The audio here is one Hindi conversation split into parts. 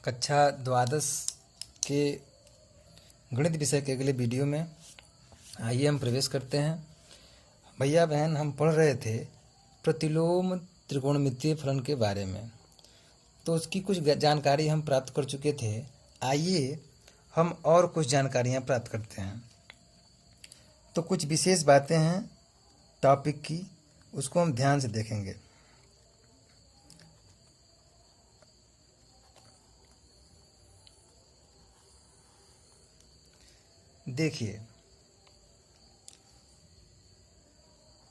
कक्षा द्वादश के गणित विषय के अगले वीडियो में आइए हम प्रवेश करते हैं। भैया बहन, हम पढ़ रहे थे प्रतिलोम त्रिकोणमितीय फलन के बारे में, तो उसकी कुछ जानकारी हम प्राप्त कर चुके थे। आइए हम और कुछ जानकारियाँ प्राप्त करते हैं। तो कुछ विशेष बातें हैं टॉपिक की, उसको हम ध्यान से देखेंगे। देखिए,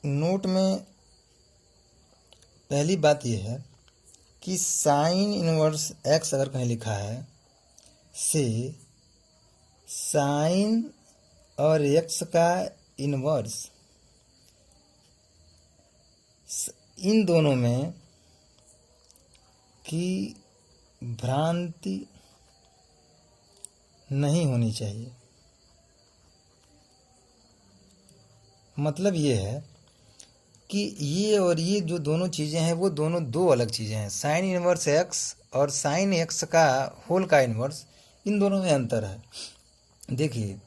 नोट में पहली बात यह है कि साइन इनवर्स एक्स अगर कहीं लिखा है से साइन और एक्स का इनवर्स, इन दोनों में की भ्रांति नहीं होनी चाहिए। मतलब ये है कि ये और ये जो दोनों चीज़ें हैं वो दोनों दो अलग चीज़ें हैं। साइन इनवर्स एक्स और साइन एक्स का होल का इनवर्स, इन दोनों में अंतर है। देखिए,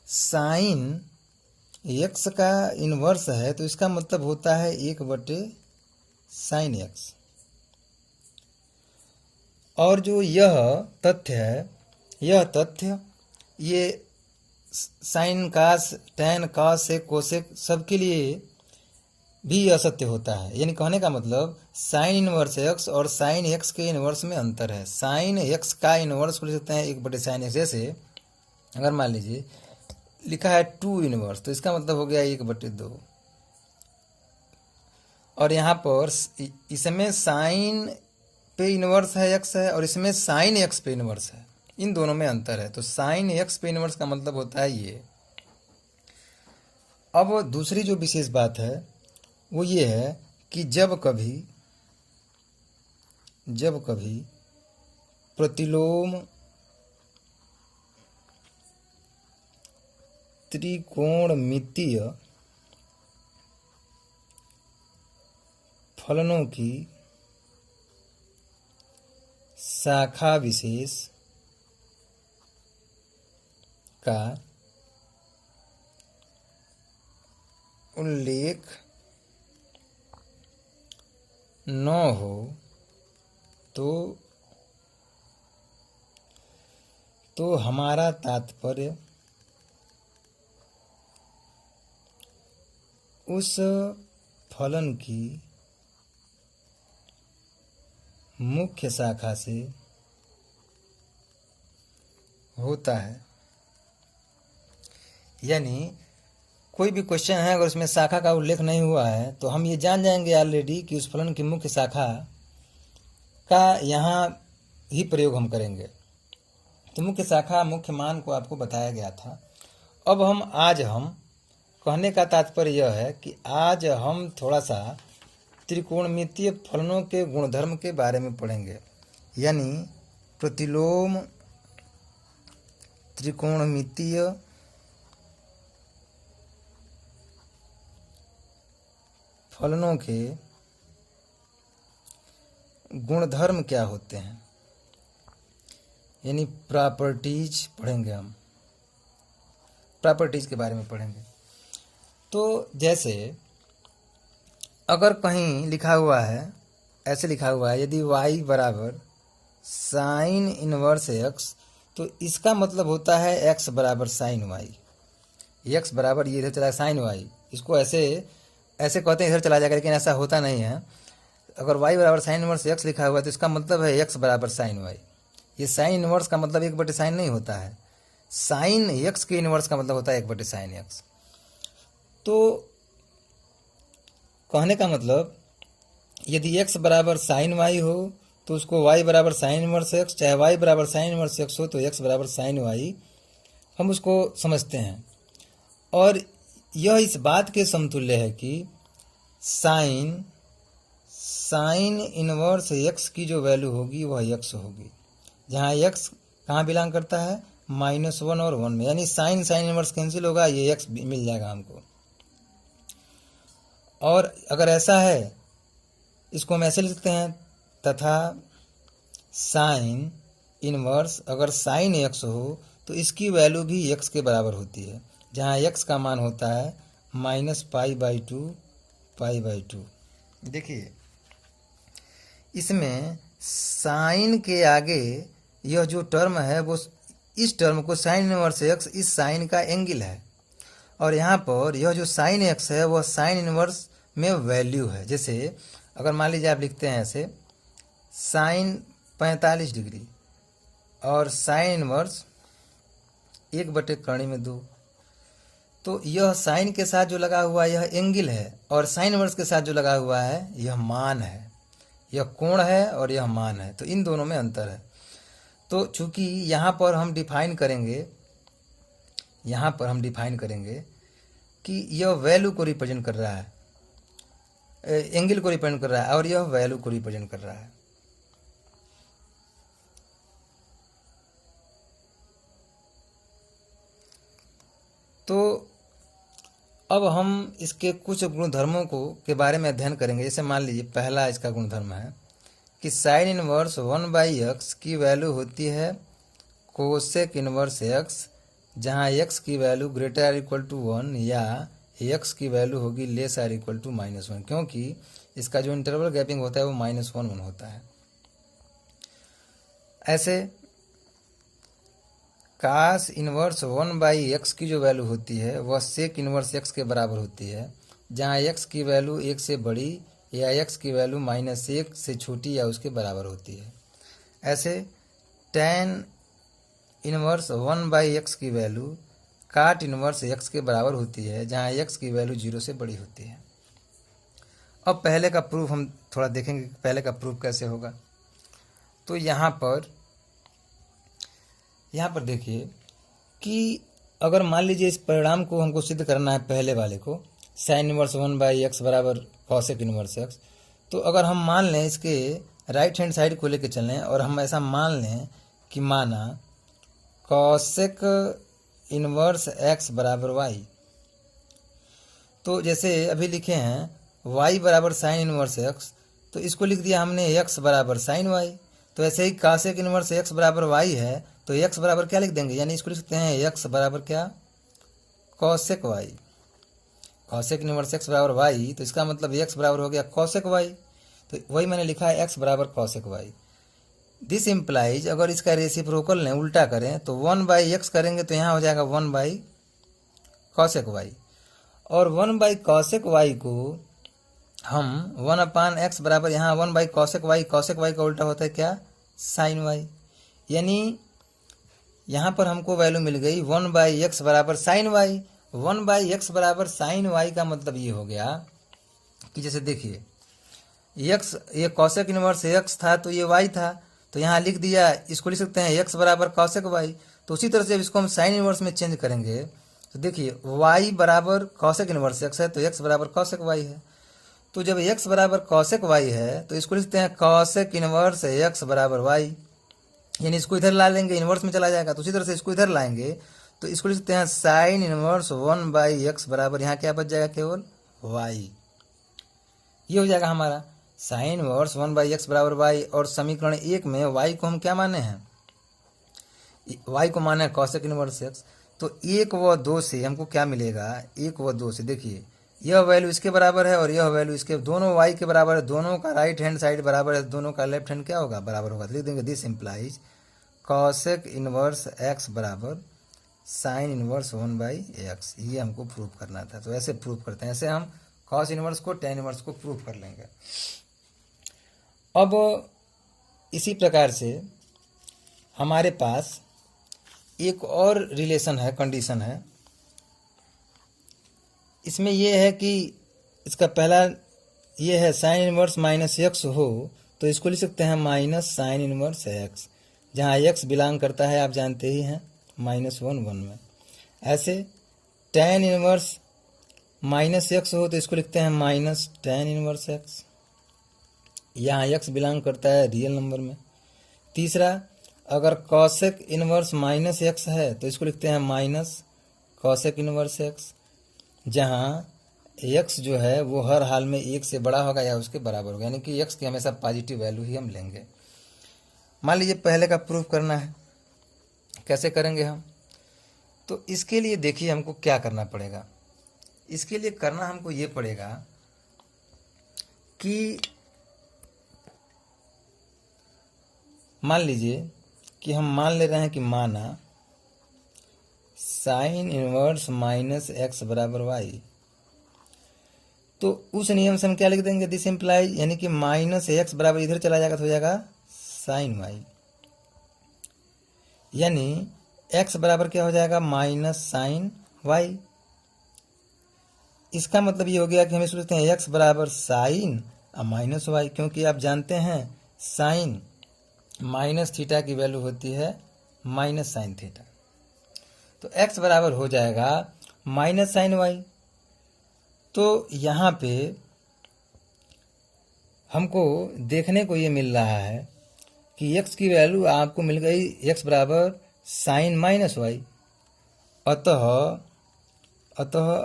साइन एक्स का इनवर्स है तो इसका मतलब होता है 1/साइन एक्स। और जो यह तथ्य है, यह तथ्य ये साइन कास टैन कास से कोसेक सबके लिए भी असत्य होता है। यानी कहने का मतलब साइन इनवर्स एक्स और साइन एक्स के इनवर्स में अंतर है। साइन एक्स का इनवर्स को लिख सकते हैं 1/साइन एक्स। जैसे अगर मान लीजिए लिखा है 2 इनवर्स, तो इसका मतलब हो गया 1/2। और यहाँ पर इसमें साइन पे इनवर्स है एक्स है और इसमें साइन एक्स पे इनवर्स है, इन दोनों में अंतर है। तो साइन एक्स पे इनवर्स का मतलब होता है ये। अब दूसरी जो विशेष बात है वो ये है कि जब कभी प्रतिलोम त्रिकोणमितीय फलनों की शाखा विशेष का उल्लेख न हो तो हमारा तात्पर्य उस फलन की मुख्य शाखा से होता है। यानी कोई भी क्वेश्चन है अगर उसमें शाखा का उल्लेख नहीं हुआ है तो हम ये जान जाएंगे ऑलरेडी कि उस फलन की मुख्य शाखा का यहाँ ही प्रयोग हम करेंगे। तो मुख्य शाखा मुख्य मान को आपको बताया गया था। अब आज हम कहने का तात्पर्य यह है कि आज हम थोड़ा सा त्रिकोणमितीय फलनों के गुणधर्म के बारे में पढ़ेंगे। यानी प्रतिलोम त्रिकोणमितीय फलनों के गुणधर्म क्या होते हैं, यानी प्रॉपर्टीज पढ़ेंगे। हम प्रॉपर्टीज के बारे में पढ़ेंगे। तो जैसे अगर कहीं लिखा हुआ है, ऐसे लिखा हुआ है, यदि y बराबर साइन इनवर्स एक्स, तो इसका मतलब होता है x बराबर साइन वाई। x बराबर ये इधर चला साइन वाई, इसको ऐसे कहते हैं इधर चला जाएगा, लेकिन ऐसा होता नहीं है। अगर y बराबर साइन इनवर्स एक्स लिखा हुआ है तो इसका मतलब है x बराबर साइन वाई। ये साइन इनवर्स का मतलब 1/साइन नहीं होता है। साइन एक्स के इनवर्स का मतलब होता है 1/साइन एक्स। तो कहने का मतलब यदि x बराबर साइन वाई हो तो उसको y बराबर साइन इनवर्स एक्स, चाहे y बराबर साइन इनवर्स एक्स हो तो x बराबर साइन वाई, हम उसको समझते हैं। और यह इस बात के समतुल्य है कि साइन इनवर्स x की जो वैल्यू होगी वह x होगी, जहाँ x कहाँ बिलोंग करता है, -1 और 1 में। यानी साइन इनवर्स कैंसिल होगा, ये x मिल जाएगा हमको। और अगर ऐसा है, इसको हम ऐसे लिखते हैं, तथा साइन इनवर्स अगर साइन एक्स हो तो इसकी वैल्यू भी एक्स के बराबर होती है, जहाँ एक्स का मान होता है -π/2। देखिए इसमें साइन के आगे यह जो टर्म है वो इस टर्म को साइन इनवर्स एक्स इस साइन का एंगल है, और यहाँ पर यह जो साइन एक्स है वह साइन इनवर्स में वैल्यू है। जैसे अगर मान लीजिए आप लिखते हैं ऐसे साइन 45 डिग्री और साइन इनवर्स 1/2, तो यह साइन के साथ जो लगा हुआ है यह एंगल है, और साइन इनवर्स के साथ जो लगा हुआ है यह मान है, यह कोण है और यह मान है। तो इन दोनों में अंतर है। तो चूंकि यहाँ पर हम डिफाइन करेंगे कि यह वैल्यू को रिप्रेजेंट कर रहा है, एंगल को रिप्रेजेंट कर रहा है, और यह वैल्यू को रिप्रेजेंट कर रहा है। तो अब हम इसके कुछ गुणधर्मों के बारे में अध्ययन करेंगे। जैसे मान लीजिए पहला इसका गुणधर्म है कि साइन इनवर्स 1/x की वैल्यू होती है कोसेक इनवर्स x, जहाँ x की वैल्यू >= 1 या x की वैल्यू होगी <= -1, क्योंकि इसका जो इंटरवल गैपिंग होता है वो -1 होता है। ऐसे कास इनवर्स 1/x की जो वैल्यू होती है वह सेक इनवर्स x के बराबर होती है, जहाँ x की वैल्यू 1 से बड़ी या x की वैल्यू -1 से छोटी या उसके बराबर होती है। ऐसे tan इनवर्स 1/x की वैल्यू काट इनवर्स x के बराबर होती है, जहाँ x की वैल्यू 0 से बड़ी होती है। अब पहले का प्रूफ हम थोड़ा देखेंगे कि पहले का प्रूफ कैसे होगा। तो यहाँ पर देखिए कि अगर मान लीजिए इस परिणाम को हमको सिद्ध करना है, पहले वाले को साइन इनवर्स 1/x बराबर कॉसेक इनवर्स x, तो अगर हम मान लें इसके राइट हैंड साइड को लेकर चलें और हम ऐसा मान लें कि माना कॉसेक इनवर्स x बराबर y, तो जैसे अभी लिखे हैं y बराबर साइन इनवर्स x, तो इसको लिख दिया हमने x बराबर साइन y। तो ऐसे ही कॉसेक इनवर्स x बराबर y है, तो x बराबर क्या लिख देंगे, यानी इसको लिख सकते हैं x बराबर क्या, cosec y। Cosec inverse x बराबर y, तो इसका मतलब x बराबर हो गया कॉसेक y। तो वही मैंने लिखा है x बराबर कॉसेक y। दिस इम्प्लाइज अगर इसका रेसिप्रोकल लें, उल्टा करें, तो 1/x करेंगे तो यहाँ हो जाएगा 1/कॉसेक y, और 1/कॉसेक y को हम 1/x बराबर यहाँ 1/कॉसेक y, कॉसेक y का उल्टा होता है क्या, साइन y। यानी यहाँ पर हमको वैल्यू मिल गई 1/x बराबर साइन y। 1/x बराबर साइन y का मतलब ये हो गया कि जैसे देखिए x, ये कॉसेक इनवर्स x था तो ये y था, तो यहाँ लिख दिया, इसको लिख सकते हैं x बराबर कॉसेक y। तो उसी तरह से इसको हम साइन इनवर्स में चेंज करेंगे, तो देखिए y बराबर कॉसेक इनवर्स x है तो x बराबर कॉसेक y है। तो जब x बराबर कॉसेक y है तो इसको लिखते हैं कॉसेक इनवर्स x बराबर y, यानी इसको इधर ला लेंगे, इनवर्स में चला जाएगा। तो उसी तरह से इसको इधर लाएंगे तो इसको लिख सकते हैं साइन इनवर्स 1/x बराबर यहाँ क्या बच जाएगा, केवल y। ये हो जाएगा हमारा साइन इनवर्स 1/x बराबर y। और समीकरण 1 में y को हम क्या माने हैं, y को माने कॉसेक इनवर्स x। तो 1 व 2 से हमको क्या मिलेगा, 1 व 2 से देखिए यह वैल्यू इसके बराबर है और यह वैल्यू इसके, दोनों y के बराबर है, दोनों का राइट हैंड साइड बराबर है, दोनों का लेफ्ट हैंड क्या होगा, बराबर होगा। तो लिख देंगे this implies cosec inverse x बराबर साइन इनवर्स 1/x। ये हमको प्रूव करना था, तो ऐसे प्रूव करते हैं, ऐसे हम कॉस इनवर्स को टेन इनवर्स को प्रूव कर लेंगे। अब इसी प्रकार से हमारे पास एक और रिलेशन है, कंडीशन है। इसमें यह है कि इसका पहला ये है साइन इनवर्स -x हो तो इसको लिख सकते हैं माइनस साइन इनवर्स x, जहाँ x बिलोंग करता है आप जानते ही हैं -1 1 में। ऐसे tan इनवर्स -x हो तो इसको लिखते हैं माइनस tan इनवर्स x, यहाँ x बिलोंग करता है रियल नंबर में। तीसरा, अगर कॉसेक इनवर्स -x है तो इसको लिखते हैं माइनस कॉसेक इनवर्स x, जहाँ x जो है वो हर हाल में 1 से बड़ा होगा या उसके बराबर होगा, यानी कि x की हमेशा पॉजिटिव वैल्यू ही हम लेंगे। मान लीजिए पहले का प्रूफ करना है, कैसे करेंगे हम? तो इसके लिए देखिए हमको क्या करना पड़ेगा। इसके लिए करना हमको ये पड़ेगा कि मान लीजिए कि हम मान ले रहे हैं कि माना साइन इनवर्स माइनस एक्स बराबर वाई, तो उस नियम से हम क्या लिख देंगे? दिस इम्प्लाई, यानी कि माइनस एक्स बराबर इधर चला जाएगा तो हो जाएगा साइन वाई, यानी एक्स बराबर क्या हो जाएगा? Minus sine y. इसका मतलब ये हो गया कि हम सोचते हैं एक्स बराबर साइन और माइनस वाई, क्योंकि आप जानते हैं साइन माइनस थीटा की वैल्यू होती है माइनस साइन थीटा। तो एक्स बराबर हो जाएगा माइनस साइन वाई। तो यहाँ पे हमको देखने को ये मिल रहा है कि x की वैल्यू आपको मिल गई x बराबर साइन माइनस वाई। अतः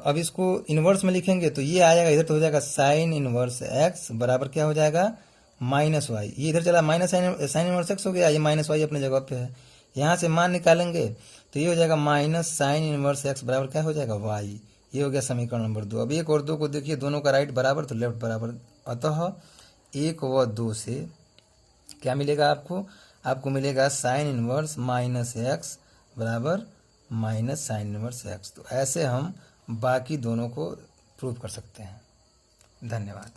अब इसको इन्वर्स में लिखेंगे तो ये आ जाएगा, इधर तो हो जाएगा साइन इन्वर्स x बराबर क्या हो जाएगा? Minus y. ये इधर चला माइनस साइन इन्वर्स x हो गया, ये माइनस वाई अपने जगह पे है। यहाँ से मान निकालेंगे तो ये हो जाएगा माइनस साइन इन्वर्स x बराबर क्या हो जाएगा? वाई। ये हो गया समीकरण नंबर 2। अब 1 और 2 को देखिए, दोनों का राइट बराबर तो लेफ्ट बराबर। अतः 1 व 2 से क्या मिलेगा आपको? आपको मिलेगा साइन इनवर्स माइनस एक्स बराबर माइनस साइन इनवर्स एक्स। तो ऐसे हम बाकी दोनों को प्रूव कर सकते हैं। धन्यवाद।